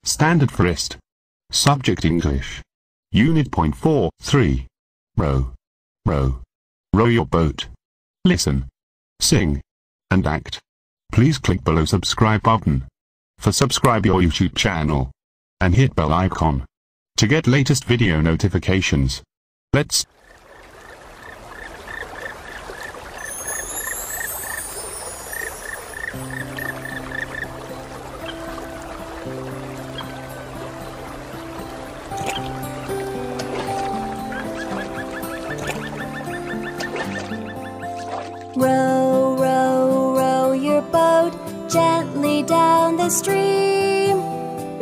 Standard frist. Subject English. Unit point 4, 3. Row. Row. Row your boat. Listen, sing, and act. Please click below subscribe button for subscribe your YouTube channel and hit bell icon to get latest video notifications. Let's Row, row, row your boat gently down the stream.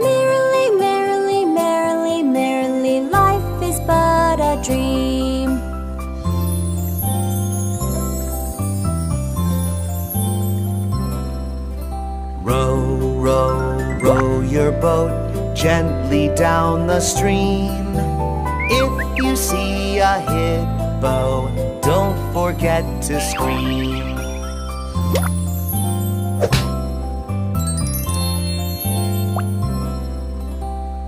Merrily, merrily, merrily, merrily, life is but a dream. Row, row, row your boat gently down the stream. If you see a hippo, don't forget to scream.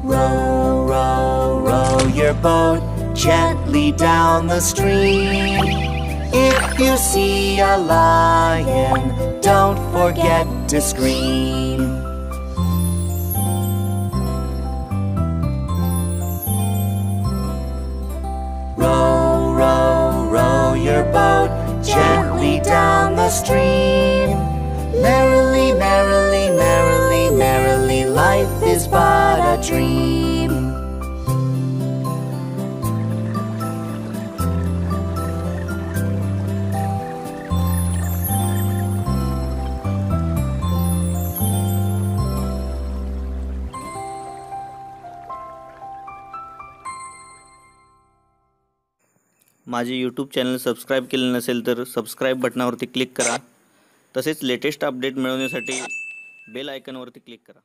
Row, row, row your boat gently down the stream. If you see a lion, don't forget to scream. Row, row, row your boat gently down the stream. Merrily, merrily, merrily, merrily, life is but a dream. माझे YouTube channel subscribe केले नसेल तर subscribe बटनावरती click करा. तसेच latest update मिळवण्यासाठी bell आयकॉनवरती click करा.